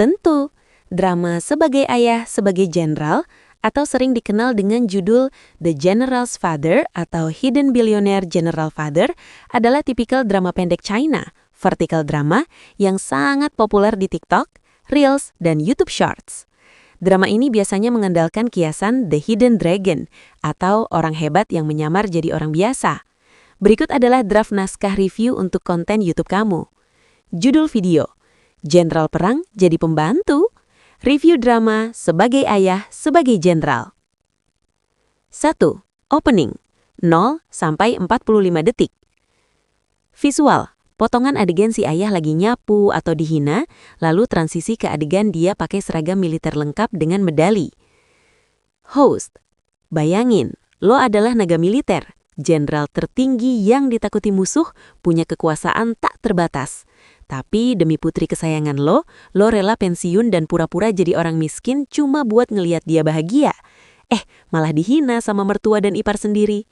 Tentu, drama Sebagai Ayah, Sebagai Jenderal atau sering dikenal dengan judul The General's Father atau Hidden Billionaire General Father adalah tipikal drama pendek China, vertical drama yang sangat populer di TikTok, Reels, dan YouTube Shorts. Drama ini biasanya mengandalkan kiasan The Hidden Dragon atau orang hebat yang menyamar jadi orang biasa. Berikut adalah draft naskah review untuk konten YouTube kamu. Judul video, Jenderal Perang Jadi Pembantu. Review drama Sebagai Ayah, Sebagai Jenderal. 1. Opening 0-45 detik. Visual, potongan adegan si ayah lagi nyapu atau dihina, lalu transisi ke adegan dia pakai seragam militer lengkap dengan medali. Host, bayangin, lo adalah naga militer, jenderal tertinggi yang ditakuti musuh, punya kekuasaan tak terbatas. Tapi demi putri kesayangan lo rela pensiun dan pura-pura jadi orang miskin cuma buat ngeliat dia bahagia. Malah dihina sama mertua dan ipar sendiri.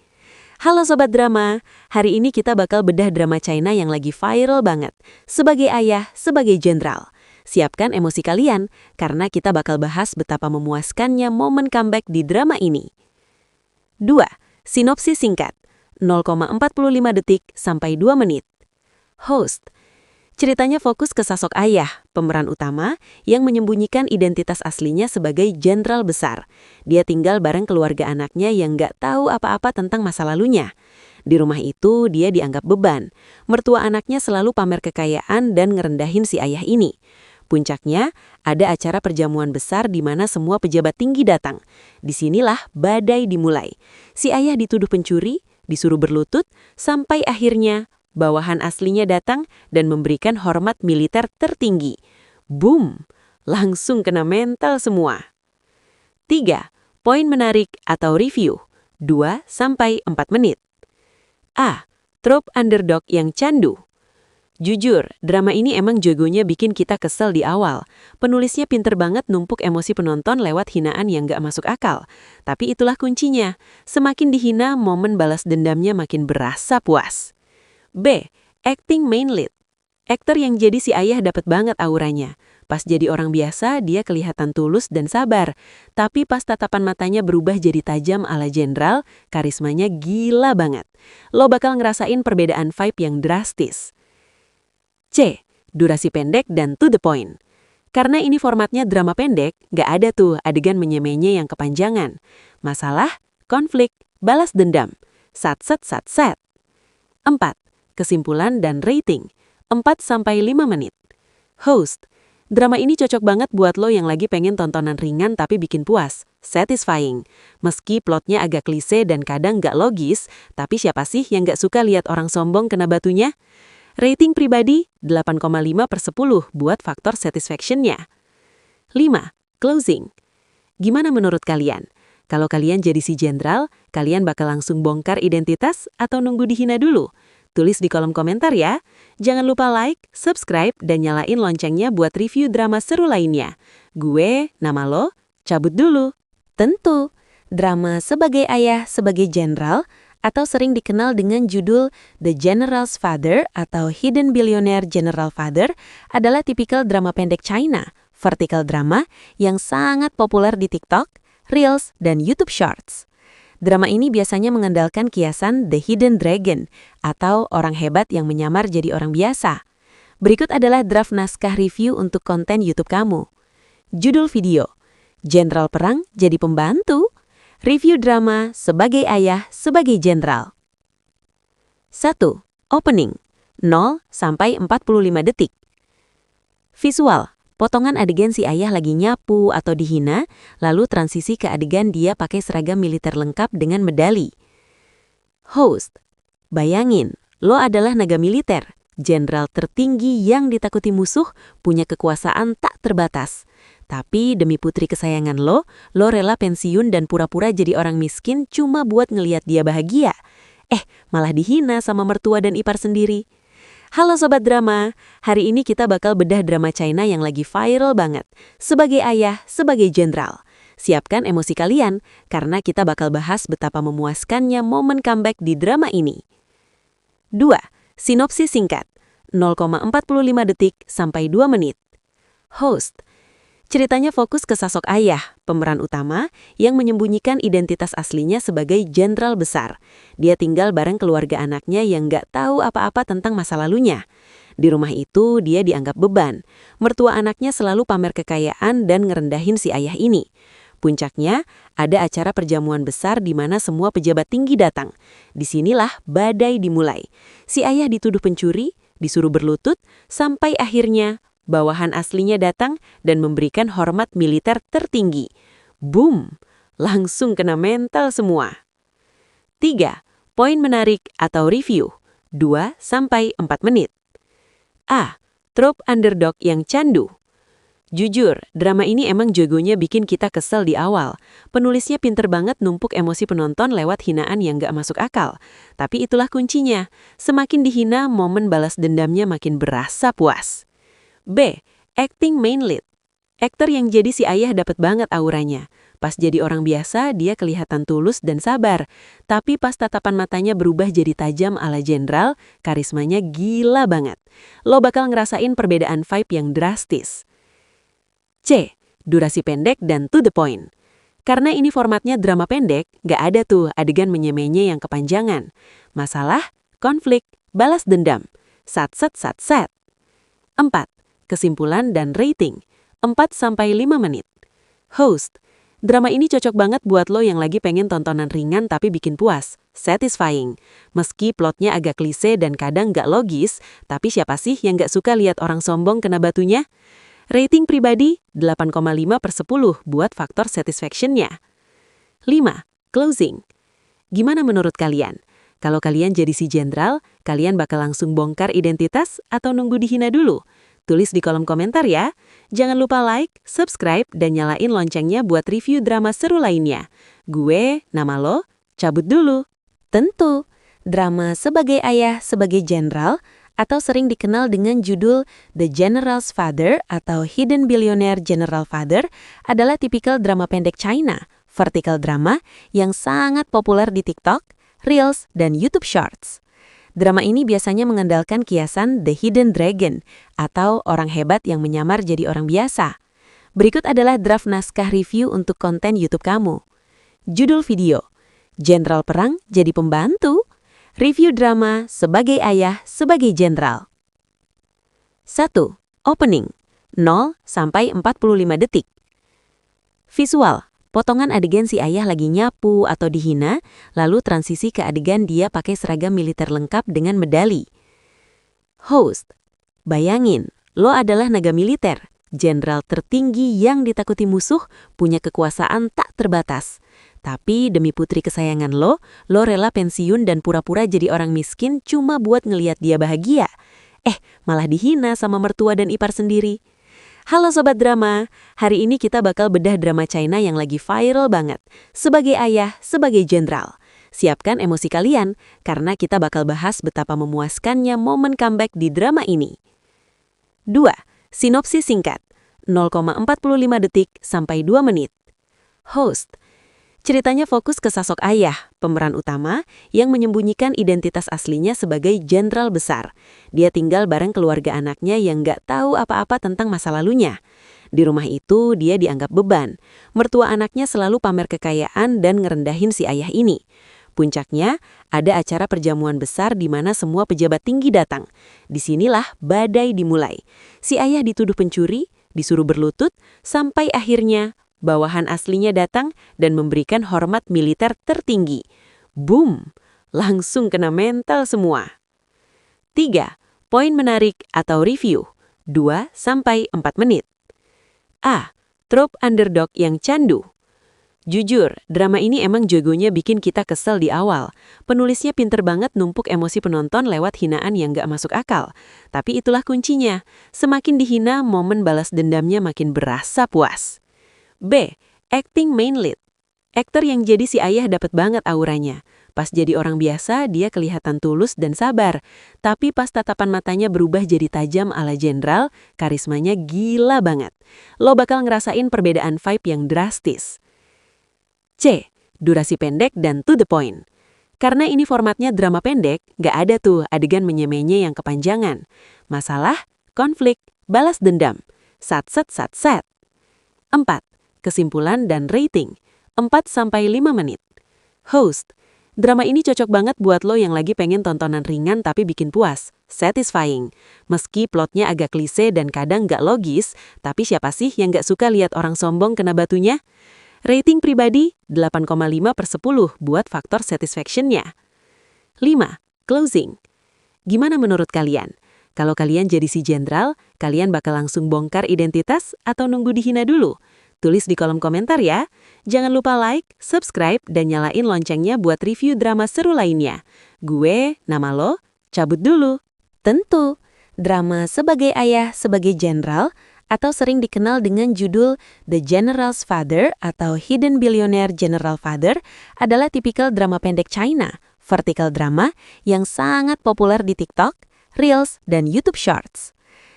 Halo Sobat Drama, hari ini kita bakal bedah drama China yang lagi viral banget. Sebagai Ayah, Sebagai Jenderal. Siapkan emosi kalian, karena kita bakal bahas betapa memuaskannya momen comeback di drama ini. 2. Sinopsis singkat, 0,45 detik sampai 2 menit. Host, ceritanya fokus ke sosok ayah, pemeran utama, yang menyembunyikan identitas aslinya sebagai jenderal besar. Dia tinggal bareng keluarga anaknya yang nggak tahu apa-apa tentang masa lalunya. Di rumah itu, dia dianggap beban. Mertua anaknya selalu pamer kekayaan dan ngerendahin si ayah ini. Puncaknya, ada acara perjamuan besar di mana semua pejabat tinggi datang. Disinilah badai dimulai. Si ayah dituduh pencuri, disuruh berlutut, sampai akhirnya bawahan aslinya datang dan memberikan hormat militer tertinggi. Boom! Langsung kena mental semua. 3. Poin menarik atau review, 2-4 menit. A. Trope underdog yang candu. Jujur, drama ini emang jagonya bikin kita kesel di awal. Penulisnya pinter banget numpuk emosi penonton lewat hinaan yang gak masuk akal. Tapi itulah kuncinya. Semakin dihina, momen balas dendamnya makin berasa puas. B. Acting main lead. Aktor yang jadi si ayah dapat banget auranya. Pas jadi orang biasa, dia kelihatan tulus dan sabar. Tapi pas tatapan matanya berubah jadi tajam ala jenderal, karismanya gila banget. Lo bakal ngerasain perbedaan vibe yang drastis. C. Durasi pendek dan to the point. Karena ini formatnya drama pendek, gak ada tuh adegan menye-menye yang kepanjangan. Masalah, konflik, balas dendam. Sat-set. 4. Kesimpulan dan rating, 4-5 menit. Host, drama ini cocok banget buat lo yang lagi pengen tontonan ringan tapi bikin puas, satisfying. Meski plotnya agak klise dan kadang gak logis, tapi siapa sih yang gak suka lihat orang sombong kena batunya? Rating pribadi, 8,5/10 buat faktor satisfaction-nya. 5. Closing. Gimana menurut kalian? Kalau kalian jadi si jenderal, kalian bakal langsung bongkar identitas atau nunggu dihina dulu? Tulis di kolom komentar ya. Jangan lupa like, subscribe, dan nyalain loncengnya buat review drama seru lainnya. Gue, nama lo, cabut dulu. Tentu, drama Sebagai Ayah, Sebagai Jenderal atau sering dikenal dengan judul The General's Father atau Hidden Billionaire General Father adalah tipikal drama pendek China, vertical drama yang sangat populer di TikTok, Reels, dan YouTube Shorts. Drama ini biasanya mengandalkan kiasan The Hidden Dragon atau orang hebat yang menyamar jadi orang biasa. Berikut adalah draft naskah review untuk konten YouTube kamu. Judul video, Jenderal Perang Jadi Pembantu. Review drama Sebagai Ayah, Sebagai Jenderal. 1. Opening 0-45 detik. Visual, potongan adegan si ayah lagi nyapu atau dihina, lalu transisi ke adegan dia pakai seragam militer lengkap dengan medali. Host, bayangin, lo adalah naga militer, jenderal tertinggi yang ditakuti musuh, punya kekuasaan tak terbatas. Tapi demi putri kesayangan lo rela pensiun dan pura-pura jadi orang miskin cuma buat ngeliat dia bahagia. Malah dihina sama mertua dan ipar sendiri. Halo Sobat Drama, hari ini kita bakal bedah drama China yang lagi viral banget. Sebagai Ayah, Sebagai Jenderal. Siapkan emosi kalian, karena kita bakal bahas betapa memuaskannya momen comeback di drama ini. 2. Sinopsis singkat, 0,45 detik sampai 2 menit. Host, Ceritanya fokus ke sosok ayah, pemeran utama, yang menyembunyikan identitas aslinya sebagai jenderal besar. Dia tinggal bareng keluarga anaknya yang nggak tahu apa-apa tentang masa lalunya. Di rumah itu, dia dianggap beban. Mertua anaknya selalu pamer kekayaan dan ngerendahin si ayah ini. Puncaknya, ada acara perjamuan besar di mana semua pejabat tinggi datang. Disinilah badai dimulai. Si ayah dituduh pencuri, disuruh berlutut, sampai akhirnya bawahan aslinya datang dan memberikan hormat militer tertinggi. Boom! Langsung kena mental semua. 3. Poin menarik atau review. 2-4 menit. A. Trope underdog yang candu. Jujur, drama ini emang jagonya bikin kita kesel di awal. Penulisnya pinter banget numpuk emosi penonton lewat hinaan yang gak masuk akal. Tapi itulah kuncinya. Semakin dihina, momen balas dendamnya makin berasa puas. B. Acting main lead. Aktor yang jadi si ayah dapat banget auranya. Pas jadi orang biasa, dia kelihatan tulus dan sabar. Tapi pas tatapan matanya berubah jadi tajam ala jenderal, karismanya gila banget. Lo bakal ngerasain perbedaan vibe yang drastis. C. Durasi pendek dan to the point. Karena ini formatnya drama pendek, gak ada tuh adegan menye-menye yang kepanjangan. Masalah, konflik, balas dendam. Sat-set. 4. Kesimpulan dan rating. 4-5 menit. Host. Drama ini cocok banget buat lo yang lagi pengen tontonan ringan tapi bikin puas. Satisfying. Meski plotnya agak klise dan kadang gak logis, tapi siapa sih yang gak suka lihat orang sombong kena batunya? Rating pribadi 8,5/10 buat faktor satisfaction-nya. 5. Closing. Gimana menurut kalian? Kalau kalian jadi si jenderal, kalian bakal langsung bongkar identitas atau nunggu dihina dulu? Tulis di kolom komentar ya. Jangan lupa like, subscribe, dan nyalain loncengnya buat review drama seru lainnya. Gue, nama lo, cabut dulu. Tentu, drama Sebagai Ayah, Sebagai Jenderal atau sering dikenal dengan judul The General's Father atau Hidden Billionaire General Father adalah tipikal drama pendek China, vertical drama yang sangat populer di TikTok, Reels, dan YouTube Shorts. Drama ini biasanya mengandalkan kiasan The Hidden Dragon atau orang hebat yang menyamar jadi orang biasa. Berikut adalah draft naskah review untuk konten YouTube kamu. Judul video, Jenderal Perang Jadi Pembantu. Review drama Sebagai Ayah, Sebagai Jenderal. 1. Opening 0-45 detik. Visual, potongan adegan si ayah lagi nyapu atau dihina, lalu transisi ke adegan dia pakai seragam militer lengkap dengan medali. Host, bayangin, lo adalah naga militer, jenderal tertinggi yang ditakuti musuh, punya kekuasaan tak terbatas. Tapi demi putri kesayangan lo rela pensiun dan pura-pura jadi orang miskin cuma buat ngeliat dia bahagia. Malah dihina sama mertua dan ipar sendiri. Halo Sobat Drama, hari ini kita bakal bedah drama China yang lagi viral banget. Sebagai Ayah, Sebagai Jenderal. Siapkan emosi kalian, karena kita bakal bahas betapa memuaskannya momen comeback di drama ini. 2. Sinopsis singkat, 0,45 detik sampai 2 menit. Host. Ceritanya fokus ke sosok ayah, pemeran utama, yang menyembunyikan identitas aslinya sebagai jenderal besar. Dia tinggal bareng keluarga anaknya yang nggak tahu apa-apa tentang masa lalunya. Di rumah itu, dia dianggap beban. Mertua anaknya selalu pamer kekayaan dan ngerendahin si ayah ini. Puncaknya, ada acara perjamuan besar di mana semua pejabat tinggi datang. Disinilah badai dimulai. Si ayah dituduh pencuri, disuruh berlutut, sampai akhirnya bawahan aslinya datang dan memberikan hormat militer tertinggi. Boom! Langsung kena mental semua. 3. Poin menarik atau review. 2-4 menit. A. Trope underdog yang candu. Jujur, drama ini emang jagonya bikin kita kesel di awal. Penulisnya pinter banget numpuk emosi penonton lewat hinaan yang gak masuk akal. Tapi itulah kuncinya. Semakin dihina, momen balas dendamnya makin berasa puas. B. Acting main lead. Aktor yang jadi si ayah dapat banget auranya. Pas jadi orang biasa, dia kelihatan tulus dan sabar. Tapi pas tatapan matanya berubah jadi tajam ala jenderal, karismanya gila banget. Lo bakal ngerasain perbedaan vibe yang drastis. C. Durasi pendek dan to the point. Karena ini formatnya drama pendek, gak ada tuh adegan menye-menye yang kepanjangan. Masalah, konflik, balas dendam. Sat-set. 4. Kesimpulan dan rating, 4-5 menit. Host, drama ini cocok banget buat lo yang lagi pengen tontonan ringan tapi bikin puas, satisfying. Meski plotnya agak klise dan kadang gak logis, tapi siapa sih yang gak suka lihat orang sombong kena batunya? Rating pribadi 8,5/10 buat faktor satisfaction-nya. 5. Closing. Gimana menurut kalian? Kalau kalian jadi si jenderal, kalian bakal langsung bongkar identitas atau nunggu dihina dulu? Tulis di kolom komentar ya. Jangan lupa like, subscribe, dan nyalain loncengnya buat review drama seru lainnya. Gue, nama lo, cabut dulu. Tentu, drama Sebagai Ayah, Sebagai Jenderal atau sering dikenal dengan judul The General's Father atau Hidden Billionaire General Father adalah tipikal drama pendek China, vertical drama yang sangat populer di TikTok, Reels, dan YouTube Shorts.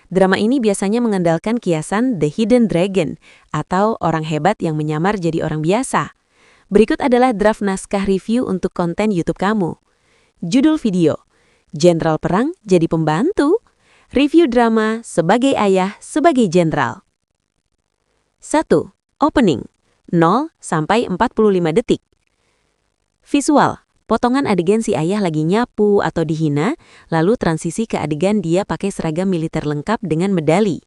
Drama ini biasanya mengandalkan kiasan The Hidden Dragon atau orang hebat yang menyamar jadi orang biasa. Berikut adalah draft naskah review untuk konten YouTube kamu. Judul video, Jenderal Perang Jadi Pembantu. Review drama Sebagai Ayah, Sebagai Jenderal. 1. Opening, 0-45 detik. Visual, potongan adegan si ayah lagi nyapu atau dihina, lalu transisi ke adegan dia pakai seragam militer lengkap dengan medali.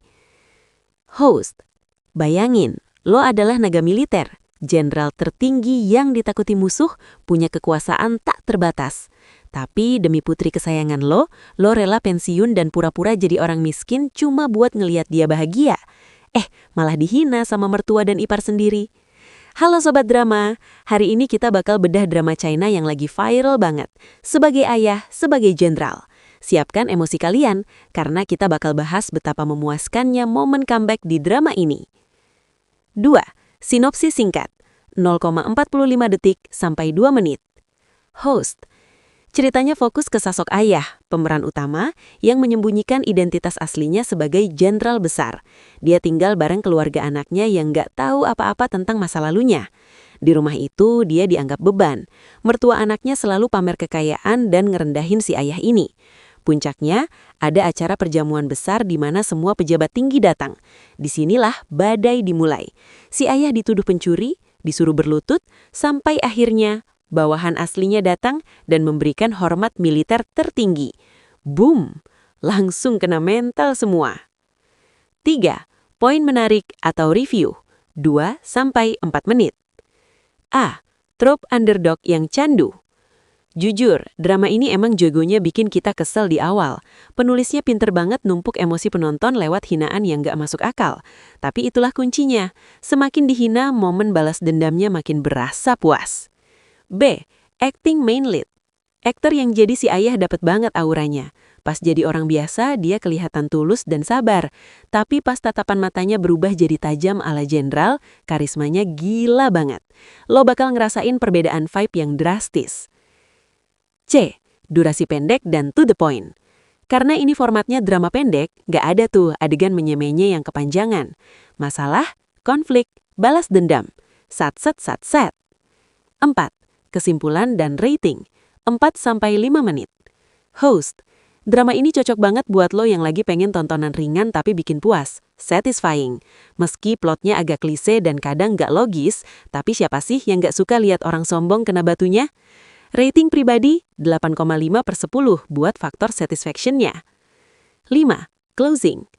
Host, bayangin, lo adalah naga militer, jenderal tertinggi yang ditakuti musuh, punya kekuasaan tak terbatas. Tapi demi putri kesayangan lo rela pensiun dan pura-pura jadi orang miskin cuma buat ngeliat dia bahagia. Malah dihina sama mertua dan ipar sendiri. Halo Sobat Drama, hari ini kita bakal bedah drama China yang lagi viral banget. Sebagai Ayah, Sebagai Jenderal. Siapkan emosi kalian, karena kita bakal bahas betapa memuaskannya momen comeback di drama ini. 2. Sinopsis singkat, 0,45 detik sampai 2 menit. Host, ceritanya fokus ke sosok ayah, pemeran utama, yang menyembunyikan identitas aslinya sebagai jenderal besar. Dia tinggal bareng keluarga anaknya yang nggak tahu apa-apa tentang masa lalunya. Di rumah itu, dia dianggap beban. Mertua anaknya selalu pamer kekayaan dan ngerendahin si ayah ini. Puncaknya, ada acara perjamuan besar di mana semua pejabat tinggi datang. Disinilah badai dimulai. Si ayah dituduh pencuri, disuruh berlutut, sampai akhirnya bawahan aslinya datang dan memberikan hormat militer tertinggi. Boom! Langsung kena mental semua. 3. Poin menarik atau review, 2-4 menit. A. Trope underdog yang candu. Jujur, drama ini emang jagonya bikin kita kesel di awal. Penulisnya pinter banget numpuk emosi penonton lewat hinaan yang gak masuk akal. Tapi itulah kuncinya. Semakin dihina, momen balas dendamnya makin berasa puas. B. Acting main lead. Aktor yang jadi si ayah dapat banget auranya. Pas jadi orang biasa, dia kelihatan tulus dan sabar. Tapi pas tatapan matanya berubah jadi tajam ala jenderal, karismanya gila banget. Lo bakal ngerasain perbedaan vibe yang drastis. C. Durasi pendek dan to the point. Karena ini formatnya drama pendek, gak ada tuh adegan menye-menye yang kepanjangan. Masalah, konflik, balas dendam. Sat-set. 4. Kesimpulan dan rating, 4-5 menit. Host, drama ini cocok banget buat lo yang lagi pengen tontonan ringan tapi bikin puas, satisfying. Meski plotnya agak klise dan kadang gak logis, tapi siapa sih yang gak suka lihat orang sombong kena batunya? Rating pribadi 8,5/10 buat faktor satisfaction-nya. 5. Closing.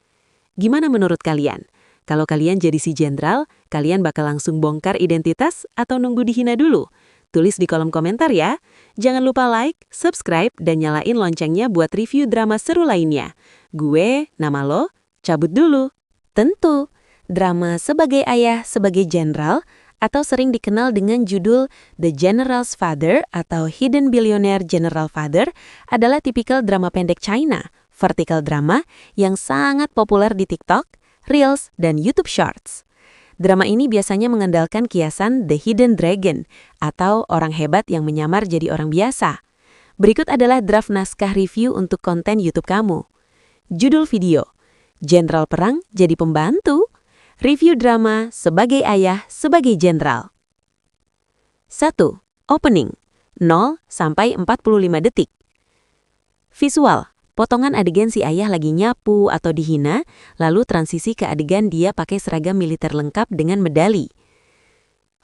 Gimana menurut kalian? Kalau kalian jadi si jenderal, kalian bakal langsung bongkar identitas atau nunggu dihina dulu? Tulis di kolom komentar ya. Jangan lupa like, subscribe, dan nyalain loncengnya buat review drama seru lainnya. Gue, nama lo, cabut dulu. Tentu, drama Sebagai Ayah, Sebagai Jenderal atau sering dikenal dengan judul The General's Father atau Hidden Billionaire General Father adalah tipikal drama pendek China, vertical drama yang sangat populer di TikTok, Reels, dan YouTube Shorts. Drama ini biasanya mengandalkan kiasan The Hidden Dragon atau orang hebat yang menyamar jadi orang biasa. Berikut adalah draft naskah review untuk konten YouTube kamu. Judul video, Jenderal Perang Jadi Pembantu. Review drama Sebagai Ayah, Sebagai Jenderal. 1. Opening, 0-45 detik. Visual, potongan adegan si ayah lagi nyapu atau dihina, lalu transisi ke adegan dia pakai seragam militer lengkap dengan medali.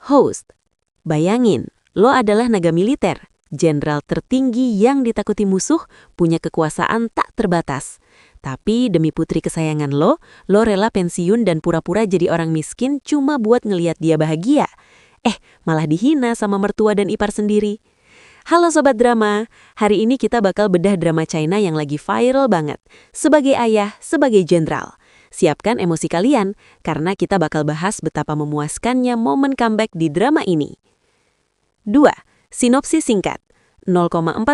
Host, bayangin, lo adalah naga militer, jenderal tertinggi yang ditakuti musuh, punya kekuasaan tak terbatas. Tapi demi putri kesayangan lo rela pensiun dan pura-pura jadi orang miskin cuma buat ngeliat dia bahagia. Malah dihina sama mertua dan ipar sendiri. Halo Sobat Drama, hari ini kita bakal bedah drama China yang lagi viral banget. Sebagai ayah, sebagai jenderal. Siapkan emosi kalian, karena kita bakal bahas betapa memuaskannya momen comeback di drama ini. 2. Sinopsis singkat, 0,45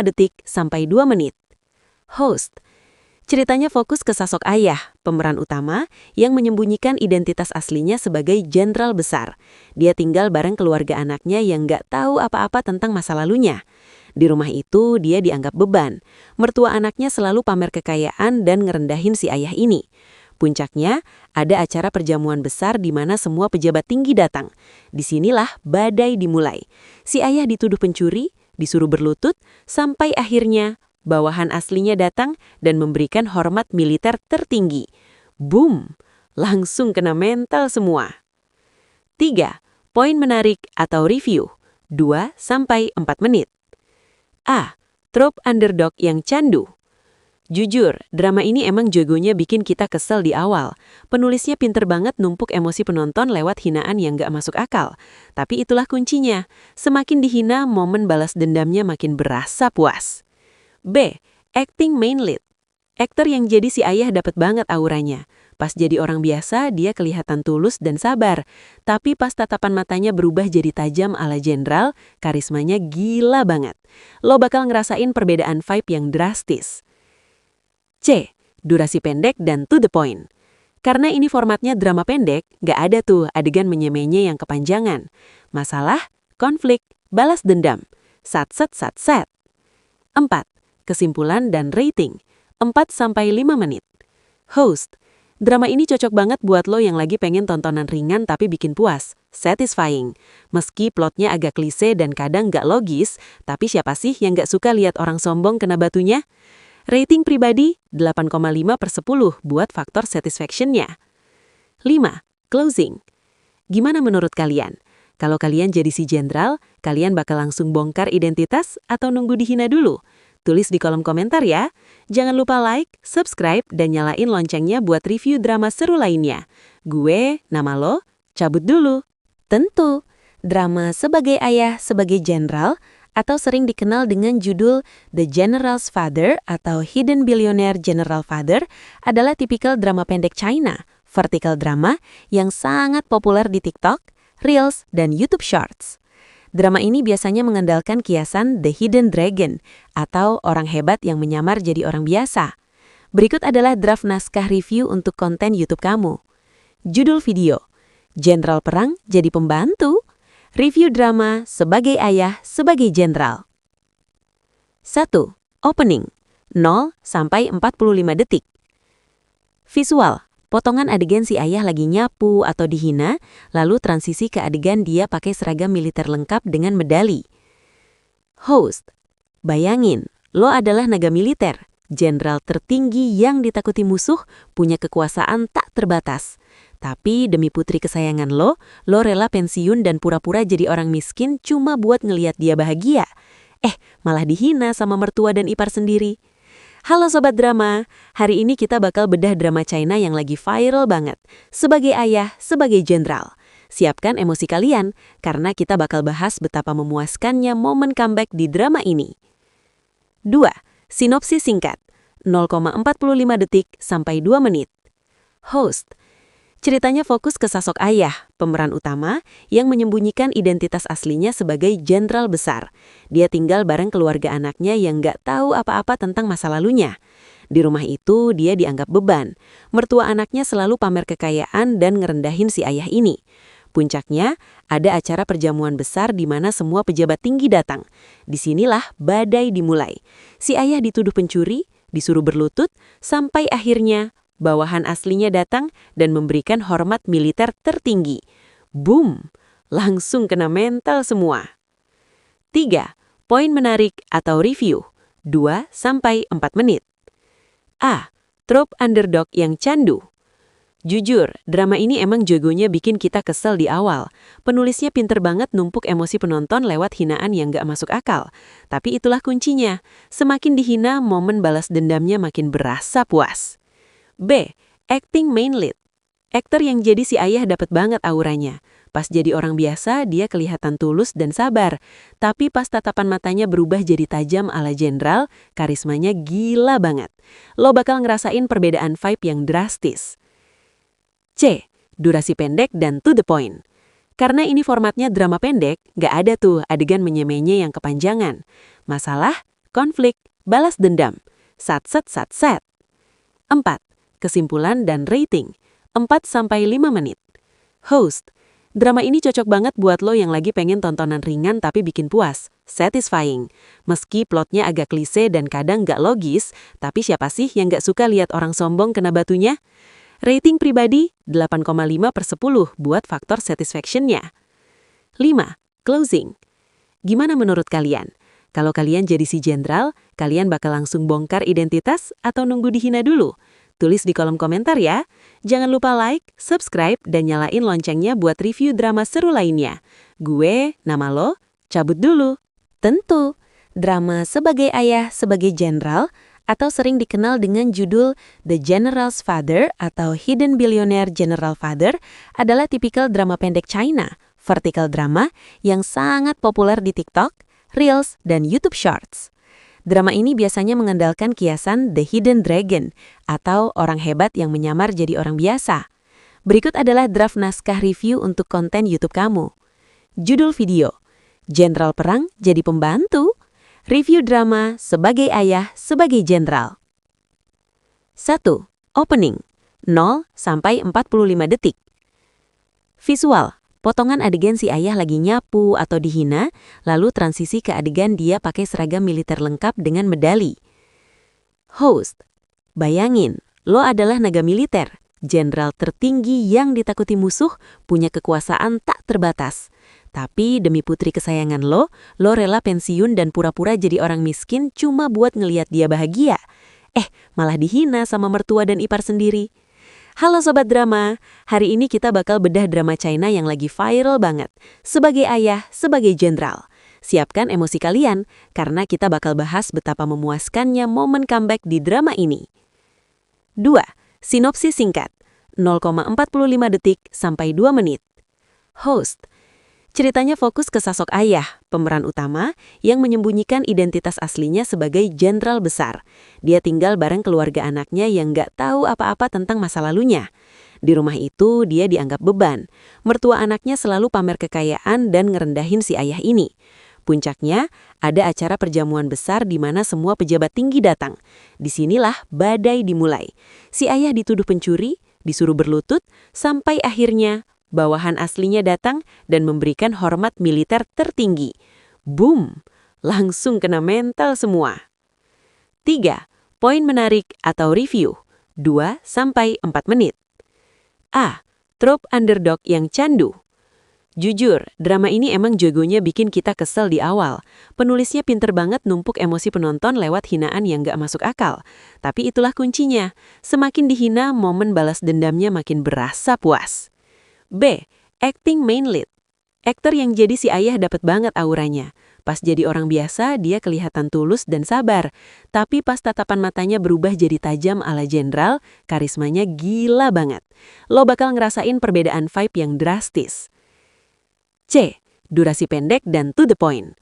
detik sampai 2 menit. Host. Ceritanya fokus ke Sasok ayah, pemeran utama yang menyembunyikan identitas aslinya sebagai jenderal besar. Dia tinggal bareng keluarga anaknya yang nggak tahu apa-apa tentang masa lalunya. Di rumah itu, dia dianggap beban. Mertua anaknya selalu pamer kekayaan dan ngerendahin si ayah ini. Puncaknya, ada acara perjamuan besar di mana semua pejabat tinggi datang. Disinilah badai dimulai. Si ayah dituduh pencuri, disuruh berlutut, sampai akhirnya bawahan aslinya datang dan memberikan hormat militer tertinggi. Boom! Langsung kena mental semua. 3. Poin menarik atau review. 2-4 menit. A. Trope underdog yang candu. Jujur, drama ini emang jagonya bikin kita kesel di awal. Penulisnya pinter banget numpuk emosi penonton lewat hinaan yang gak masuk akal. Tapi itulah kuncinya. Semakin dihina, momen balas dendamnya makin berasa puas. B. Acting main lead. Aktor yang jadi si ayah dapat banget auranya. Pas jadi orang biasa, dia kelihatan tulus dan sabar. Tapi pas tatapan matanya berubah jadi tajam ala jenderal, karismanya gila banget. Lo bakal ngerasain perbedaan vibe yang drastis. C. Durasi pendek dan to the point. Karena ini formatnya drama pendek, gak ada tuh adegan menye-menye yang kepanjangan. Masalah, konflik, balas dendam. Sat-set. 4. Kesimpulan dan rating, 4-5 menit. Host, drama ini cocok banget buat lo yang lagi pengen tontonan ringan tapi bikin puas, satisfying. Meski plotnya agak klise dan kadang gak logis, tapi siapa sih yang gak suka lihat orang sombong kena batunya? Rating pribadi, 8,5/10 buat faktor satisfaction-nya. 5. Closing. Gimana menurut kalian? Kalau kalian jadi si jenderal, kalian bakal langsung bongkar identitas atau nunggu dihina dulu? Tulis di kolom komentar ya. Jangan lupa like, subscribe, dan nyalain loncengnya buat review drama seru lainnya. Gue, nama lo, cabut dulu. Tentu, drama Sebagai Ayah, Sebagai Jenderal, atau sering dikenal dengan judul The General's Father atau Hidden Billionaire General Father, adalah tipikal drama pendek China, vertical drama yang sangat populer di TikTok, Reels, dan YouTube Shorts. Drama ini biasanya mengandalkan kiasan The Hidden Dragon atau orang hebat yang menyamar jadi orang biasa. Berikut adalah draft naskah review untuk konten YouTube kamu. Judul video, Jenderal Perang jadi Pembantu. Review drama Sebagai Ayah, Sebagai Jenderal. 1. Opening, 0-45 detik. Visual. Potongan adegan si ayah lagi nyapu atau dihina, lalu transisi ke adegan dia pakai seragam militer lengkap dengan medali. Host, bayangin, lo adalah naga militer, jenderal tertinggi yang ditakuti musuh, punya kekuasaan tak terbatas. Tapi demi putri kesayangan lo rela pensiun dan pura-pura jadi orang miskin cuma buat ngeliat dia bahagia. Malah dihina sama mertua dan ipar sendiri. Halo Sobat Drama, hari ini kita bakal bedah drama China yang lagi viral banget. Sebagai ayah, sebagai jenderal. Siapkan emosi kalian, karena kita bakal bahas betapa memuaskannya momen comeback di drama ini. 2. Sinopsis singkat, 0,45 detik sampai 2 menit. Host. Ceritanya fokus ke Sasok ayah, pemeran utama yang menyembunyikan identitas aslinya sebagai jenderal besar. Dia tinggal bareng keluarga anaknya yang nggak tahu apa-apa tentang masa lalunya. Di rumah itu, dia dianggap beban. Mertua anaknya selalu pamer kekayaan dan ngerendahin si ayah ini. Puncaknya, ada acara perjamuan besar di mana semua pejabat tinggi datang. Disinilah badai dimulai. Si ayah dituduh pencuri, disuruh berlutut, sampai akhirnya bawahan aslinya datang dan memberikan hormat militer tertinggi. Boom! Langsung kena mental semua. 3. Poin menarik atau review, 2-4 menit. A. Trope underdog yang candu. Jujur, drama ini emang jagonya bikin kita kesel di awal. Penulisnya pinter banget numpuk emosi penonton lewat hinaan yang gak masuk akal. Tapi itulah kuncinya. Semakin dihina, momen balas dendamnya makin berasa puas. B. Acting main lead. Aktor yang jadi si ayah dapat banget auranya. Pas jadi orang biasa, dia kelihatan tulus dan sabar. Tapi pas tatapan matanya berubah jadi tajam ala jenderal, karismanya gila banget. Lo bakal ngerasain perbedaan vibe yang drastis. C. Durasi pendek dan to the point. Karena ini formatnya drama pendek, gak ada tuh adegan menye-menye yang kepanjangan. Masalah, konflik, balas dendam. Sat-set-sat-set. 4. Kesimpulan dan rating. 4-5 menit. Host. Drama ini cocok banget buat lo yang lagi pengen tontonan ringan tapi bikin puas. Satisfying. Meski plotnya agak klise dan kadang gak logis, tapi siapa sih yang gak suka lihat orang sombong kena batunya? Rating pribadi 8,5/10 buat faktor satisfaction-nya. 5. Closing. Gimana menurut kalian? Kalau kalian jadi si jenderal, kalian bakal langsung bongkar identitas atau nunggu dihina dulu? Tulis di kolom komentar ya. Jangan lupa like, subscribe, dan nyalain loncengnya buat review drama seru lainnya. Gue, nama lo, cabut dulu. Tentu, drama Sebagai Ayah, Sebagai Jenderal atau sering dikenal dengan judul The General's Father atau Hidden Billionaire General Father adalah tipikal drama pendek China, vertical drama yang sangat populer di TikTok, Reels, dan YouTube Shorts. Drama ini biasanya mengandalkan kiasan The Hidden Dragon atau orang hebat yang menyamar jadi orang biasa. Berikut adalah draft naskah review untuk konten YouTube kamu. Judul video, Jenderal Perang jadi Pembantu. Review drama Sebagai Ayah, Sebagai Jenderal. 1. Opening 0-45 detik. Visual, potongan adegan si ayah lagi nyapu atau dihina, lalu transisi ke adegan dia pakai seragam militer lengkap dengan medali. Host, bayangin, lo adalah naga militer, jenderal tertinggi yang ditakuti musuh, punya kekuasaan tak terbatas. Tapi demi putri kesayangan lo rela pensiun dan pura-pura jadi orang miskin cuma buat ngeliat dia bahagia. Malah dihina sama mertua dan ipar sendiri. Halo Sobat Drama, hari ini kita bakal bedah drama China yang lagi viral banget. Sebagai Ayah, Sebagai Jenderal. Siapkan emosi kalian, karena kita bakal bahas betapa memuaskannya momen comeback di drama ini. 2. Sinopsis singkat, 0,45 detik sampai 2 menit. Host. Ceritanya fokus ke sosok ayah, pemeran utama, yang menyembunyikan identitas aslinya sebagai jenderal besar. Dia tinggal bareng keluarga anaknya yang gak tahu apa-apa tentang masa lalunya. Di rumah itu, dia dianggap beban. Mertua anaknya selalu pamer kekayaan dan ngerendahin si ayah ini. Puncaknya, ada acara perjamuan besar di mana semua pejabat tinggi datang. Disinilah badai dimulai. Si ayah dituduh pencuri, disuruh berlutut, sampai akhirnya bawahan aslinya datang dan memberikan hormat militer tertinggi. Boom! Langsung kena mental semua. 3. Poin menarik atau review 2-4 menit. A. Trope underdog yang candu. Jujur, drama ini emang jagonya bikin kita kesel di awal. Penulisnya pinter banget numpuk emosi penonton lewat hinaan yang gak masuk akal. Tapi itulah kuncinya. Semakin dihina, momen balas dendamnya makin berasa puas. B. Acting main lead. Aktor yang jadi si ayah dapat banget auranya. Pas jadi orang biasa, dia kelihatan tulus dan sabar. Tapi pas tatapan matanya berubah jadi tajam ala jenderal, karismanya gila banget. Lo bakal ngerasain perbedaan vibe yang drastis. C. Durasi pendek dan to the point.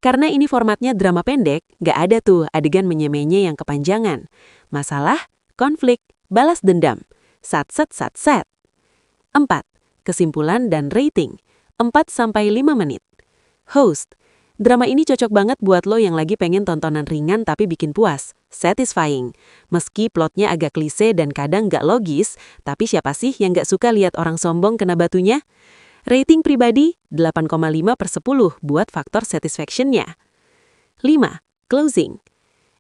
Karena ini formatnya drama pendek, gak ada tuh adegan menye-menye yang kepanjangan. Masalah, konflik, balas dendam. Sat-set-sat-set. 4. Kesimpulan dan rating 4-5 menit. Host. Drama ini cocok banget buat lo yang lagi pengen tontonan ringan tapi bikin puas. Satisfying. Meski plotnya agak klise dan kadang gak logis, tapi siapa sih yang gak suka lihat orang sombong kena batunya? Rating pribadi 8,5/10 buat faktor satisfaction-nya. 5. Closing.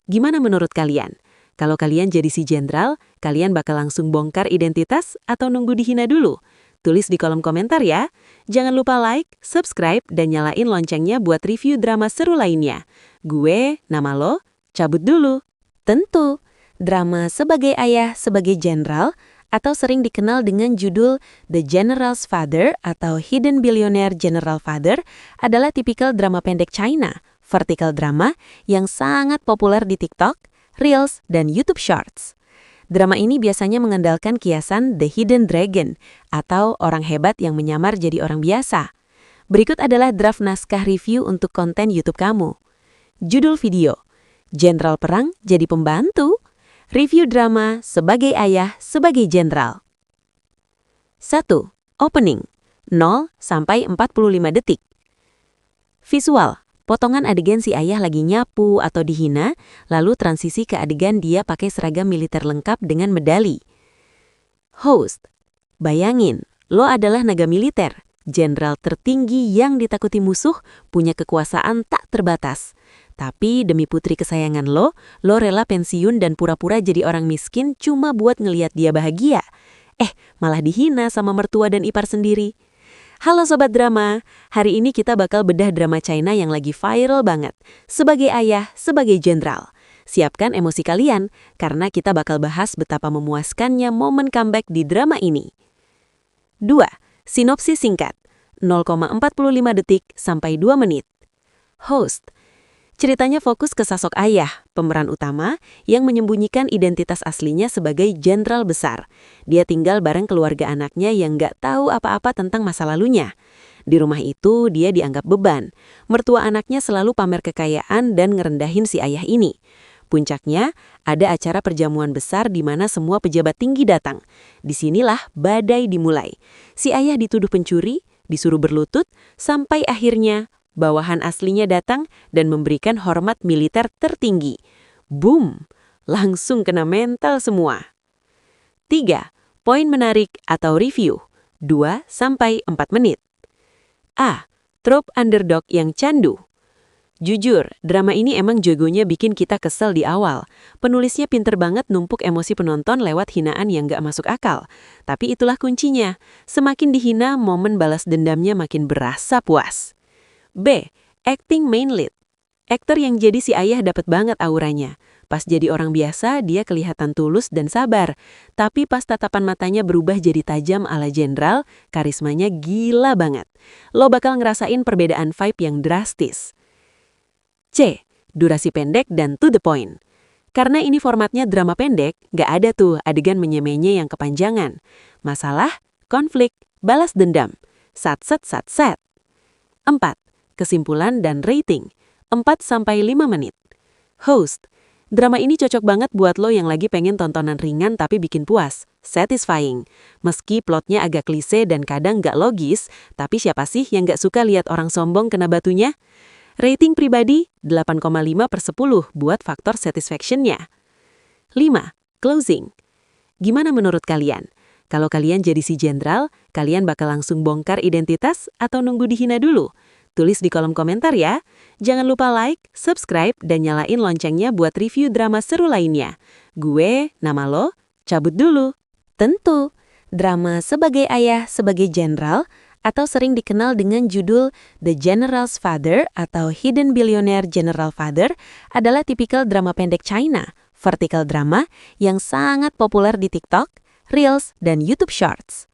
Gimana menurut kalian? Kalau kalian jadi si jenderal, kalian bakal langsung bongkar identitas atau nunggu dihina dulu? Tulis di kolom komentar ya. Jangan lupa like, subscribe, dan nyalain loncengnya buat review drama seru lainnya. Gue, nama lo, cabut dulu. Tentu, Drama sebagai ayah sebagai jenderal atau sering dikenal dengan judul The General's Father atau Hidden Billionaire General Father adalah tipikal drama pendek China, vertical drama yang sangat populer di TikTok, Reels, dan YouTube Shorts. Drama ini biasanya mengandalkan kiasan The Hidden Dragon atau orang hebat yang menyamar jadi orang biasa. Berikut adalah draft naskah review untuk konten YouTube kamu. Judul video, Jenderal Perang jadi pembantu. Review drama sebagai ayah sebagai jenderal. 1. Opening 0-45 detik. Visual, potongan adegan si ayah lagi nyapu atau dihina, lalu transisi ke adegan dia pakai seragam militer lengkap dengan medali. Host, bayangin, lo adalah naga militer, jenderal tertinggi yang ditakuti musuh, punya kekuasaan tak terbatas. Tapi demi putri kesayangan lo rela pensiun dan pura-pura jadi orang miskin cuma buat ngeliat dia bahagia. Malah dihina sama mertua dan ipar sendiri. Halo Sobat Drama, hari ini kita bakal bedah drama China yang lagi viral banget. Sebagai ayah, sebagai jenderal. Siapkan emosi kalian, karena kita bakal bahas betapa memuaskannya momen comeback di drama ini. 2. Sinopsis singkat, 0,45 detik sampai 2 menit. Host, ceritanya fokus ke sosok ayah, pemeran utama, yang menyembunyikan identitas aslinya sebagai jenderal besar. Dia tinggal bareng keluarga anaknya yang nggak tahu apa-apa tentang masa lalunya. Di rumah itu, dia dianggap beban. Mertua anaknya selalu pamer kekayaan dan ngerendahin si ayah ini. Puncaknya, ada acara perjamuan besar di mana semua pejabat tinggi datang. Disinilah badai dimulai. Si ayah dituduh pencuri, disuruh berlutut, sampai akhirnya bawahan aslinya datang dan memberikan hormat militer tertinggi. Boom! Langsung kena mental semua. 3. Poin menarik atau review, 2-4 menit. A. Trope underdog yang candu. Jujur, drama ini emang jagonya bikin kita kesel di awal. Penulisnya pinter banget numpuk emosi penonton lewat hinaan yang gak masuk akal. Tapi itulah kuncinya. Semakin dihina, momen balas dendamnya makin berasa puas. B. Acting main lead. Aktor yang jadi si ayah dapat banget auranya. Pas jadi orang biasa, dia kelihatan tulus dan sabar. Tapi pas tatapan matanya berubah jadi tajam ala jenderal, karismanya gila banget. Lo bakal ngerasain perbedaan vibe yang drastis. C. Durasi pendek dan to the point. Karena ini formatnya drama pendek, gak ada tuh adegan menye-menye yang kepanjangan. Masalah, konflik, balas dendam. Sat-set. 4. Kesimpulan dan rating, 4-5 menit. Host, drama ini cocok banget buat lo yang lagi pengen tontonan ringan tapi bikin puas, satisfying. Meski plotnya agak klise dan kadang gak logis, tapi siapa sih yang gak suka lihat orang sombong kena batunya? Rating pribadi, 8,5/10 buat faktor satisfaction-nya. 5. Closing. Gimana menurut kalian? Kalau kalian jadi si jenderal, kalian bakal langsung bongkar identitas atau nunggu dihina dulu? Tulis di kolom komentar ya. Jangan lupa like, subscribe, dan nyalain loncengnya buat review drama seru lainnya. Gue, nama lo, cabut dulu. Tentu, drama sebagai ayah sebagai jenderal atau sering dikenal dengan judul The General's Father atau Hidden Billionaire General Father adalah tipikal drama pendek China, vertical drama yang sangat populer di TikTok, Reels, dan YouTube Shorts.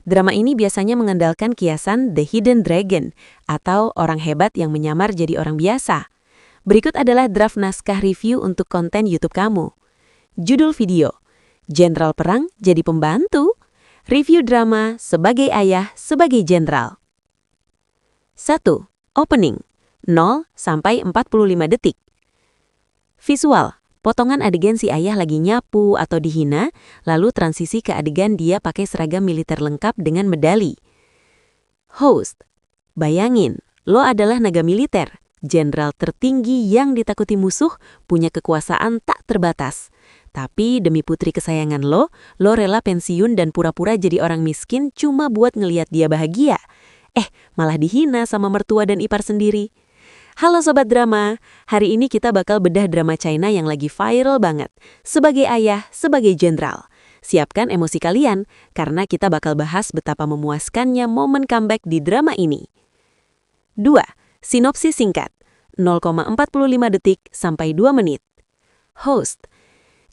Drama ini biasanya mengandalkan kiasan The Hidden Dragon atau orang hebat yang menyamar jadi orang biasa. Berikut adalah draft naskah review untuk konten YouTube kamu. Judul video, Jenderal Perang jadi pembantu. Review drama sebagai ayah sebagai jenderal. 1. Opening 0-45 detik. Visual, potongan adegan si ayah lagi nyapu atau dihina, lalu transisi ke adegan dia pakai seragam militer lengkap dengan medali. Host, bayangin, lo adalah naga militer, jenderal tertinggi yang ditakuti musuh, punya kekuasaan tak terbatas. Tapi demi putri kesayangan lo rela pensiun dan pura-pura jadi orang miskin cuma buat ngeliat dia bahagia. Malah dihina sama mertua dan ipar sendiri. Halo Sobat Drama, hari ini kita bakal bedah drama China yang lagi viral banget. Sebagai ayah, sebagai jenderal. Siapkan emosi kalian, karena kita bakal bahas betapa memuaskannya momen comeback di drama ini. 2. Sinopsis singkat, 0,45 detik sampai 2 menit. Host,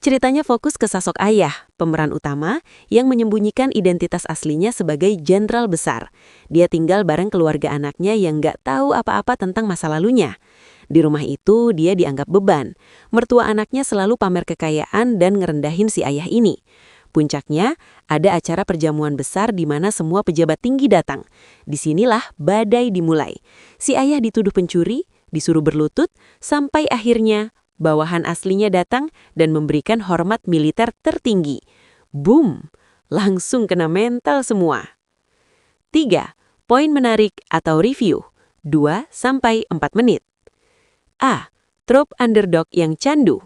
Ceritanya fokus ke sosok ayah, pemeran utama, yang menyembunyikan identitas aslinya sebagai jenderal besar. Dia tinggal bareng keluarga anaknya yang nggak tahu apa-apa tentang masa lalunya. Di rumah itu, dia dianggap beban. Mertua anaknya selalu pamer kekayaan dan ngerendahin si ayah ini. Puncaknya, ada acara perjamuan besar di mana semua pejabat tinggi datang. Disinilah badai dimulai. Si ayah dituduh pencuri, disuruh berlutut, sampai akhirnya bawahan aslinya datang dan memberikan hormat militer tertinggi. Boom! Langsung kena mental semua. 3. Poin menarik atau review. 2-4 menit. A. Trope underdog yang candu.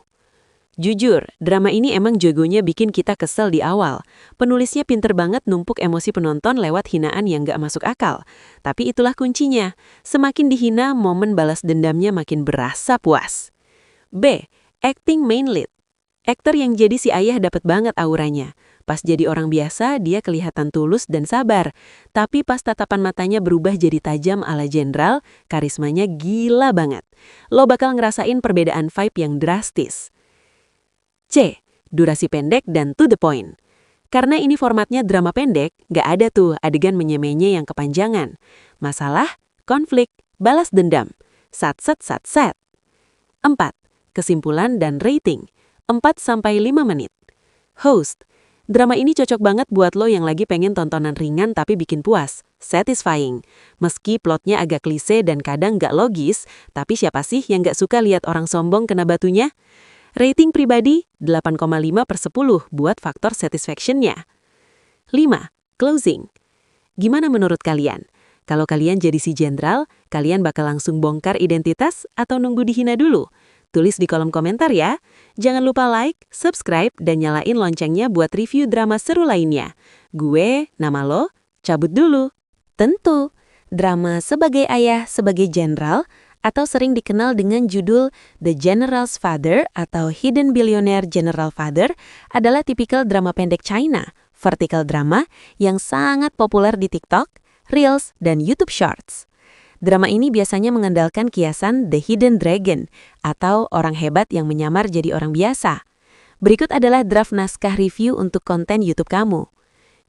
Jujur, drama ini emang jagonya bikin kita kesel di awal. Penulisnya pinter banget numpuk emosi penonton lewat hinaan yang gak masuk akal. Tapi itulah kuncinya. Semakin dihina, momen balas dendamnya makin berasa puas. B. Acting main lead. Aktor yang jadi si ayah dapat banget auranya. Pas jadi orang biasa, dia kelihatan tulus dan sabar. Tapi pas tatapan matanya berubah jadi tajam ala jenderal, karismanya gila banget. Lo bakal ngerasain perbedaan vibe yang drastis. C. Durasi pendek dan to the point. Karena ini formatnya drama pendek, gak ada tuh adegan menye-menye yang kepanjangan. Masalah, konflik, balas dendam. Sat-set. 4. Kesimpulan dan rating. 4-5 menit. Host. Drama ini cocok banget buat lo yang lagi pengen tontonan ringan tapi bikin puas. Satisfying. Meski plotnya agak klise dan kadang gak logis, tapi siapa sih yang gak suka lihat orang sombong kena batunya? Rating pribadi 8,5/10 buat faktor satisfaction-nya. 5. Closing. Gimana menurut kalian? Kalau kalian jadi si jenderal, kalian bakal langsung bongkar identitas atau nunggu dihina dulu? Tulis di kolom komentar ya. Jangan lupa like, subscribe, dan nyalain loncengnya buat review drama seru lainnya. Gue, nama lo, cabut dulu. Tentu, drama Sebagai Ayah, Sebagai Jenderal atau sering dikenal dengan judul The General's Father atau Hidden Billionaire General Father adalah tipikal drama pendek China, vertical drama yang sangat populer di TikTok, Reels, dan YouTube Shorts. Drama ini biasanya mengandalkan kiasan The Hidden Dragon atau orang hebat yang menyamar jadi orang biasa. Berikut adalah draft naskah review untuk konten YouTube kamu.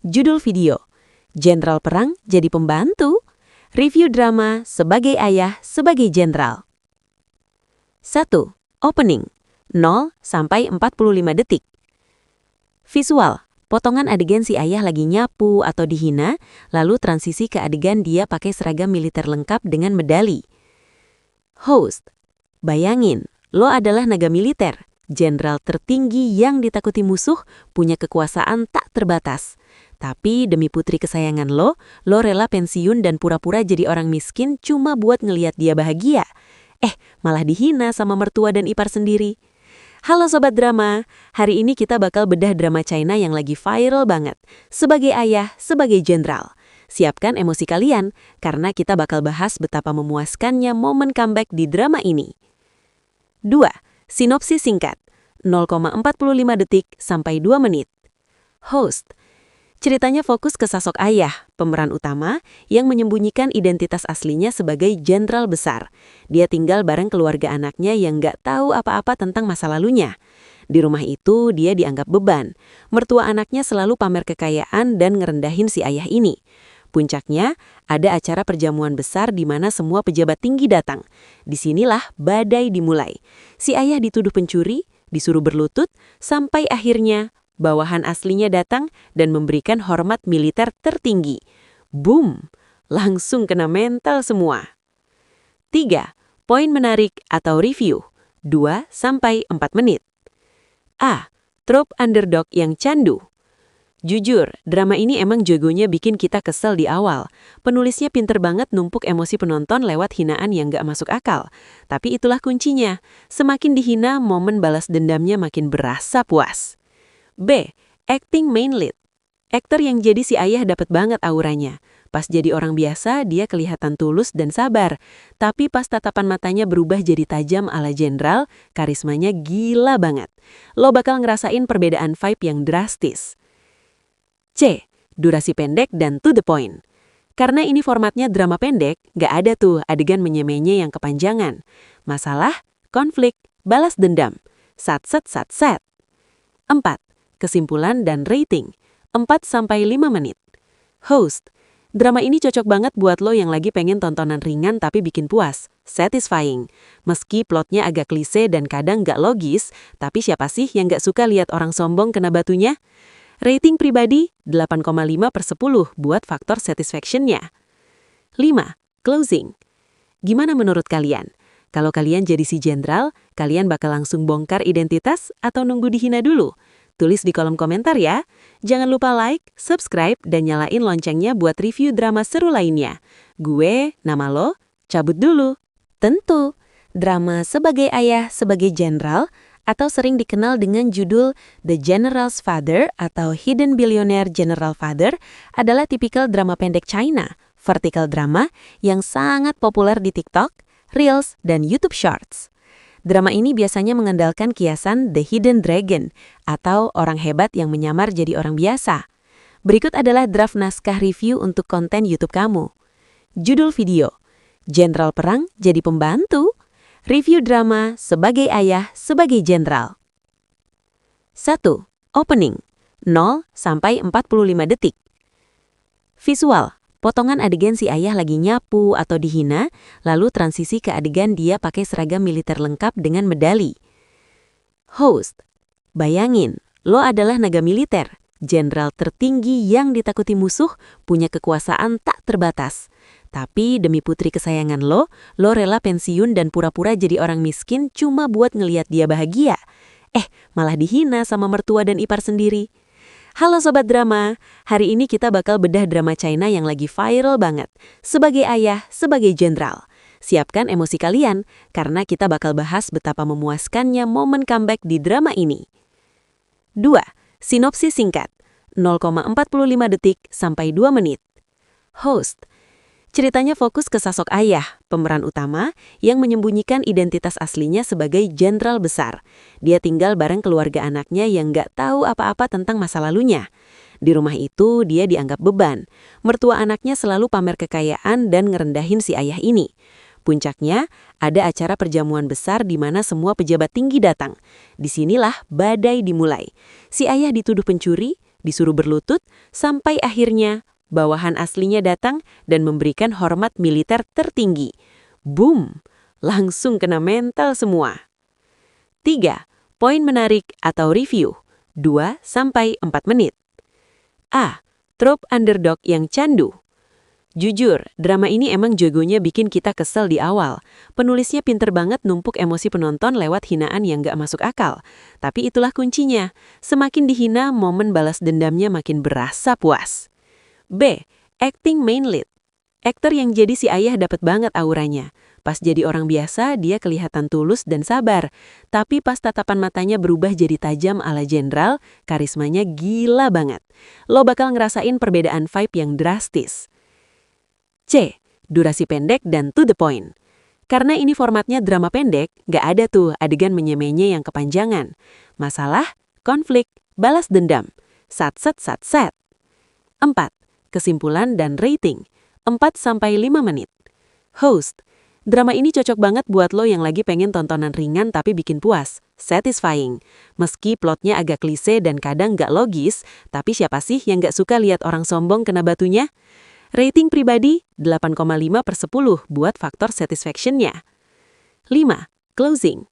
Judul video, Jenderal Perang Jadi Pembantu. Review drama Sebagai Ayah, Sebagai Jenderal. 1. Opening 0-45 detik. Visual, potongan adegan si ayah lagi nyapu atau dihina, lalu transisi ke adegan dia pakai seragam militer lengkap dengan medali. Host, bayangin, lo adalah naga militer, jenderal tertinggi yang ditakuti musuh, punya kekuasaan tak terbatas. Tapi demi putri kesayangan lo rela pensiun dan pura-pura jadi orang miskin cuma buat ngeliat dia bahagia. Malah dihina sama mertua dan ipar sendiri. Halo Sobat Drama, hari ini kita bakal bedah drama China yang lagi viral banget. Sebagai Ayah, Sebagai Jenderal. Siapkan emosi kalian, karena kita bakal bahas betapa memuaskannya momen comeback di drama ini. 2. Sinopsis singkat, 0,45 detik sampai 2 menit. Host. Ceritanya fokus ke sosok ayah, pemeran utama, yang menyembunyikan identitas aslinya sebagai jenderal besar. Dia tinggal bareng keluarga anaknya yang nggak tahu apa-apa tentang masa lalunya. Di rumah itu, dia dianggap beban. Mertua anaknya selalu pamer kekayaan dan ngerendahin si ayah ini. Puncaknya, ada acara perjamuan besar di mana semua pejabat tinggi datang. Disinilah badai dimulai. Si ayah dituduh pencuri, disuruh berlutut, sampai akhirnya bawahan aslinya datang dan memberikan hormat militer tertinggi. Boom! Langsung kena mental semua. 3. Poin menarik atau review. 2-4 menit. A. Trope underdog yang candu. Jujur, drama ini emang jagonya bikin kita kesel di awal. Penulisnya pinter banget numpuk emosi penonton lewat hinaan yang gak masuk akal. Tapi itulah kuncinya. Semakin dihina, momen balas dendamnya makin berasa puas. B. Acting main lead. Aktor yang jadi si ayah dapat banget auranya. Pas jadi orang biasa, dia kelihatan tulus dan sabar. Tapi pas tatapan matanya berubah jadi tajam ala jenderal, karismanya gila banget. Lo bakal ngerasain perbedaan vibe yang drastis. C. Durasi pendek dan to the point. Karena ini formatnya drama pendek, gak ada tuh adegan menye-menye yang kepanjangan. Masalah, konflik, balas dendam. Sat-set. 4. Kesimpulan dan rating, 4-5 menit. Host, drama ini cocok banget buat lo yang lagi pengen tontonan ringan tapi bikin puas, satisfying. Meski plotnya agak klise dan kadang gak logis, tapi siapa sih yang gak suka lihat orang sombong kena batunya? Rating pribadi 8,5/10 buat faktor satisfaction-nya. 5. Closing. Gimana menurut kalian? Kalau kalian jadi si jenderal, kalian bakal langsung bongkar identitas atau nunggu dihina dulu? Tulis di kolom komentar ya. Jangan lupa like, subscribe, dan nyalain loncengnya buat review drama seru lainnya. Gue, nama lo, cabut dulu. Tentu, drama Sebagai Ayah, Sebagai Jenderal atau sering dikenal dengan judul The General's Father atau Hidden Billionaire General Father adalah tipikal drama pendek China, vertical drama yang sangat populer di TikTok, Reels, dan YouTube Shorts. Drama ini biasanya mengandalkan kiasan The Hidden Dragon atau orang hebat yang menyamar jadi orang biasa. Berikut adalah draft naskah review untuk konten YouTube kamu. Judul video, Jenderal Perang Jadi Pembantu. Review drama Sebagai Ayah, Sebagai Jenderal. 1. Opening 0-45 detik. Visual, potongan adegan si ayah lagi nyapu atau dihina, lalu transisi ke adegan dia pakai seragam militer lengkap dengan medali. Host, bayangin, lo adalah naga militer, jenderal tertinggi yang ditakuti musuh, punya kekuasaan tak terbatas. Tapi demi putri kesayangan lo rela pensiun dan pura-pura jadi orang miskin cuma buat ngeliat dia bahagia. Malah dihina sama mertua dan ipar sendiri. Halo Sobat Drama, hari ini kita bakal bedah drama China yang lagi viral banget. Sebagai Ayah, Sebagai Jenderal. Siapkan emosi kalian, karena kita bakal bahas betapa memuaskannya momen comeback di drama ini. 2. Sinopsis singkat, 0,45 detik sampai 2 menit. Host, ceritanya fokus ke sosok ayah, pemeran utama, yang menyembunyikan identitas aslinya sebagai jenderal besar. Dia tinggal bareng keluarga anaknya yang nggak tahu apa-apa tentang masa lalunya. Di rumah itu, dia dianggap beban. Mertua anaknya selalu pamer kekayaan dan ngerendahin si ayah ini. Puncaknya, ada acara perjamuan besar di mana semua pejabat tinggi datang. Disinilah badai dimulai. Si ayah dituduh pencuri, disuruh berlutut, sampai akhirnya bawahan aslinya datang dan memberikan hormat militer tertinggi. Boom! Langsung kena mental semua. 3. Poin menarik atau review, 2-4 menit. A. Trope underdog yang candu. Jujur, drama ini emang jagonya bikin kita kesel di awal. Penulisnya pinter banget numpuk emosi penonton lewat hinaan yang gak masuk akal. Tapi itulah kuncinya. Semakin dihina, momen balas dendamnya makin berasa puas. B. Acting main lead. Aktor yang jadi si ayah dapat banget auranya. Pas jadi orang biasa, dia kelihatan tulus dan sabar. Tapi pas tatapan matanya berubah jadi tajam ala jenderal, karismanya gila banget. Lo bakal ngerasain perbedaan vibe yang drastis. C. Durasi pendek dan to the point. Karena ini formatnya drama pendek, gak ada tuh adegan menye-menye yang kepanjangan. Masalah, konflik, balas dendam. Sat-set. 4. Kesimpulan dan rating, 4-5 menit. Host, drama ini cocok banget buat lo yang lagi pengen tontonan ringan tapi bikin puas, satisfying. Meski plotnya agak klise dan kadang gak logis, tapi siapa sih yang gak suka lihat orang sombong kena batunya? Rating pribadi 8,5/10 buat faktor satisfaction-nya. 5. Closing.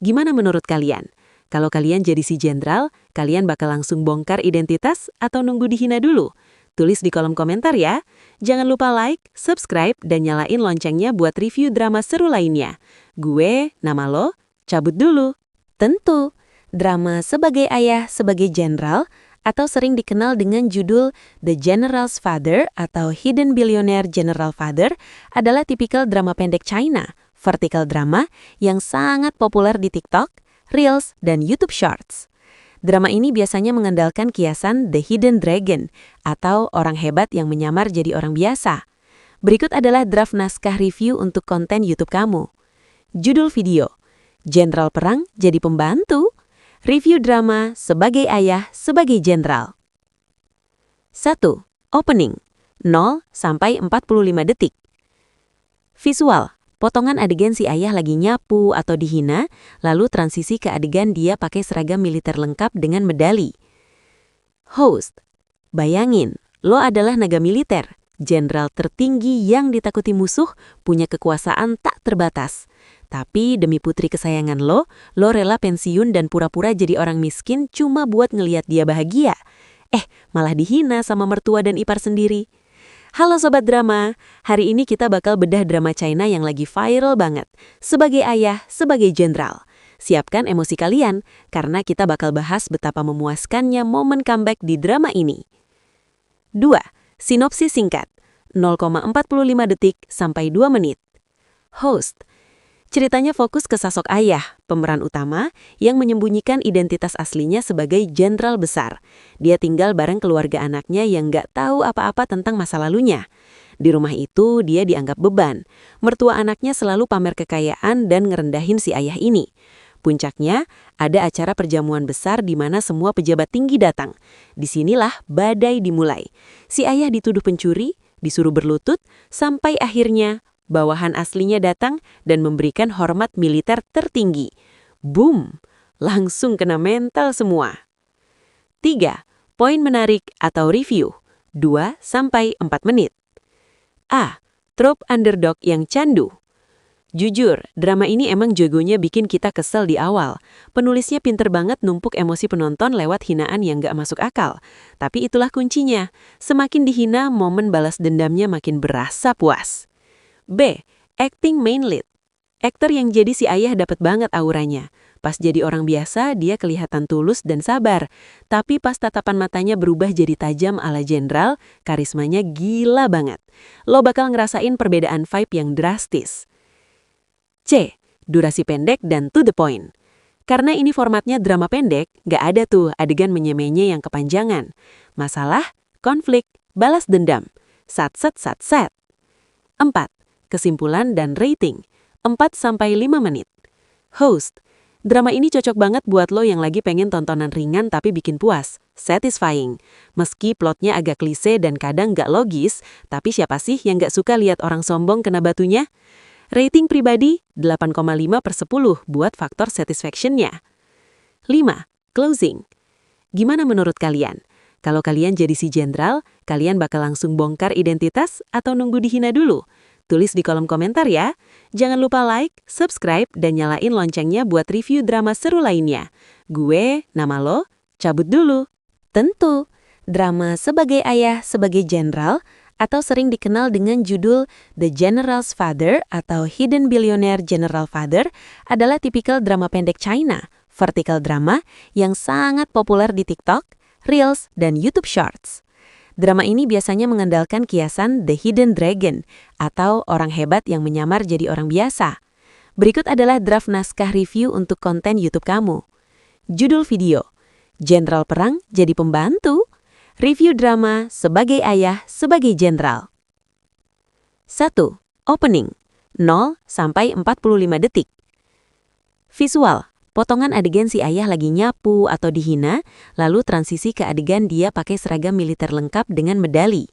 Gimana menurut kalian? Kalau kalian jadi si jenderal, kalian bakal langsung bongkar identitas atau nunggu dihina dulu? Tulis di kolom komentar ya. Jangan lupa like, subscribe, dan nyalain loncengnya buat review drama seru lainnya. Gue, nama lo, cabut dulu. Tentu, drama Sebagai Ayah, Sebagai Jenderal atau sering dikenal dengan judul The General's Father atau Hidden Billionaire General Father adalah tipikal drama pendek China, vertical drama yang sangat populer di TikTok, Reels, dan YouTube Shorts. Drama ini biasanya mengandalkan kiasan The Hidden Dragon atau orang hebat yang menyamar jadi orang biasa. Berikut adalah draft naskah review untuk konten YouTube kamu. Judul video, Jenderal Perang Jadi Pembantu. Review drama Sebagai Ayah, Sebagai Jenderal. 1. Opening 0-45 detik. Visual, potongan adegan si ayah lagi nyapu atau dihina, lalu transisi ke adegan dia pakai seragam militer lengkap dengan medali. Host, bayangin, lo adalah naga militer, jenderal tertinggi yang ditakuti musuh, punya kekuasaan tak terbatas. Tapi demi putri kesayangan lo rela pensiun dan pura-pura jadi orang miskin cuma buat ngeliat dia bahagia. Malah dihina sama mertua dan ipar sendiri. Halo Sobat Drama, hari ini kita bakal bedah drama China yang lagi viral banget. Sebagai ayah, sebagai jenderal. Siapkan emosi kalian, karena kita bakal bahas betapa memuaskannya momen comeback di drama ini. 2. Sinopsis singkat, 0,45 detik sampai 2 menit. Host. Ceritanya fokus ke Sasok ayah, pemeran utama yang menyembunyikan identitas aslinya sebagai jenderal besar. Dia tinggal bareng keluarga anaknya yang nggak tahu apa-apa tentang masa lalunya. Di rumah itu, dia dianggap beban. Mertua anaknya selalu pamer kekayaan dan ngerendahin si ayah ini. Puncaknya, ada acara perjamuan besar di mana semua pejabat tinggi datang. Disinilah badai dimulai. Si ayah dituduh pencuri, disuruh berlutut, sampai akhirnya bawahan aslinya datang dan memberikan hormat militer tertinggi. Boom! Langsung kena mental semua. 3. Poin menarik atau review. 2-4 menit. A. Trope underdog yang candu. Jujur, drama ini emang jagonya bikin kita kesel di awal. Penulisnya pinter banget numpuk emosi penonton lewat hinaan yang gak masuk akal. Tapi itulah kuncinya. Semakin dihina, momen balas dendamnya makin berasa puas. B. Acting main lead. Aktor yang jadi si ayah dapat banget auranya. Pas jadi orang biasa, dia kelihatan tulus dan sabar. Tapi pas tatapan matanya berubah jadi tajam ala jenderal, karismanya gila banget. Lo bakal ngerasain perbedaan vibe yang drastis. C. Durasi pendek dan to the point. Karena ini formatnya drama pendek, gak ada tuh adegan menye-menye yang kepanjangan. Masalah, konflik, balas dendam. Sat-set. 4. Kesimpulan dan rating, 4-5 menit. Host, drama ini cocok banget buat lo yang lagi pengen tontonan ringan tapi bikin puas, satisfying. Meski plotnya agak klise dan kadang gak logis, tapi siapa sih yang gak suka lihat orang sombong kena batunya? Rating pribadi, 8,5/10 buat faktor satisfaction-nya. 5. Closing. Gimana menurut kalian? Kalau kalian jadi si jenderal, kalian bakal langsung bongkar identitas atau nunggu dihina dulu? Tulis di kolom komentar ya. Jangan lupa like, subscribe, dan nyalain loncengnya buat review drama seru lainnya. Gue, nama lo, cabut dulu. Tentu, drama Sebagai Ayah, Sebagai Jenderal, atau sering dikenal dengan judul The General's Father atau Hidden Billionaire General Father, adalah tipikal drama pendek China, vertical drama yang sangat populer di TikTok, Reels, dan YouTube Shorts. Drama ini biasanya mengandalkan kiasan The Hidden Dragon atau orang hebat yang menyamar jadi orang biasa. Berikut adalah draft naskah review untuk konten YouTube kamu. Judul video, Jenderal Perang jadi Pembantu. Review drama Sebagai Ayah, Sebagai Jenderal. 1. Opening, 0-45 detik. Visual. Potongan adegan si ayah lagi nyapu atau dihina, lalu transisi ke adegan dia pakai seragam militer lengkap dengan medali.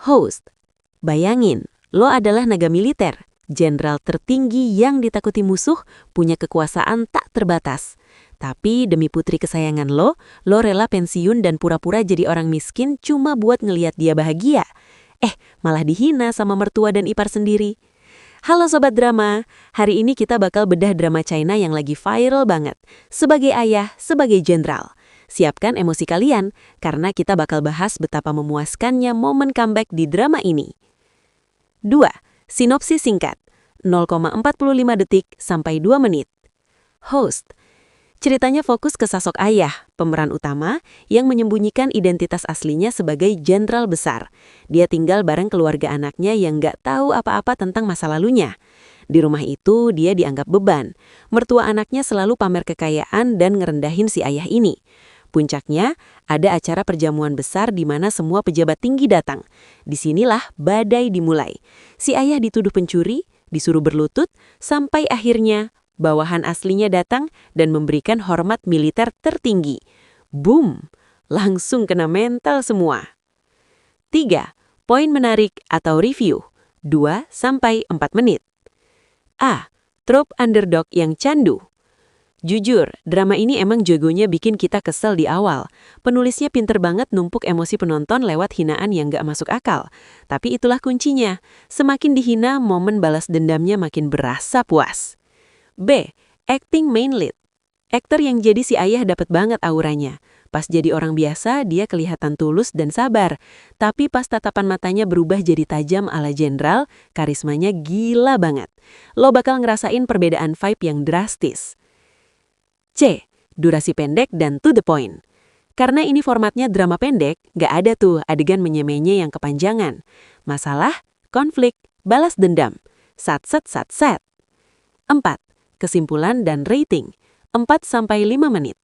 Host, bayangin, lo adalah naga militer, jenderal tertinggi yang ditakuti musuh, punya kekuasaan tak terbatas. Tapi demi putri kesayangan lo rela pensiun dan pura-pura jadi orang miskin cuma buat ngeliat dia bahagia. Malah dihina sama mertua dan ipar sendiri. Halo Sobat Drama, hari ini kita bakal bedah drama China yang lagi viral banget. Sebagai ayah, sebagai jenderal. Siapkan emosi kalian, karena kita bakal bahas betapa memuaskannya momen comeback di drama ini. 2. Sinopsis singkat, 0,45 detik sampai 2 menit. Host. Ceritanya fokus ke Sasok ayah, pemeran utama yang menyembunyikan identitas aslinya sebagai jenderal besar. Dia tinggal bareng keluarga anaknya yang nggak tahu apa-apa tentang masa lalunya. Di rumah itu, dia dianggap beban. Mertua anaknya selalu pamer kekayaan dan ngerendahin si ayah ini. Puncaknya, ada acara perjamuan besar di mana semua pejabat tinggi datang. Disinilah badai dimulai. Si ayah dituduh pencuri, disuruh berlutut, sampai akhirnya bawahan aslinya datang dan memberikan hormat militer tertinggi. Boom! Langsung kena mental semua. 3. Poin menarik atau review, 2-4 menit. A. Trope underdog yang candu. Jujur, drama ini emang jagonya bikin kita kesel di awal. Penulisnya pinter banget numpuk emosi penonton lewat hinaan yang gak masuk akal. Tapi itulah kuncinya. Semakin dihina, momen balas dendamnya makin berasa puas. B. Acting main lead. Aktor yang jadi si ayah dapat banget auranya. Pas jadi orang biasa, dia kelihatan tulus dan sabar. Tapi pas tatapan matanya berubah jadi tajam ala jenderal, karismanya gila banget. Lo bakal ngerasain perbedaan vibe yang drastis. C. Durasi pendek dan to the point. Karena ini formatnya drama pendek, gak ada tuh adegan menye-menye yang kepanjangan. Masalah, konflik, balas dendam. Sat-set-sat-set. 4. Kesimpulan dan rating. 4-5 menit.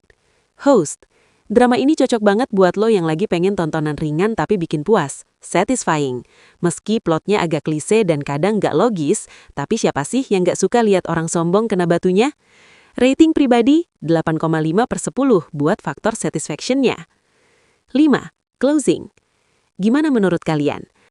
Host. Drama ini cocok banget buat lo yang lagi pengen tontonan ringan tapi bikin puas. Satisfying. Meski plotnya agak klise dan kadang gak logis, tapi siapa sih yang gak suka lihat orang sombong kena batunya? Rating pribadi 8,5/10 buat faktor satisfaction-nya. 5. Closing. Gimana menurut kalian?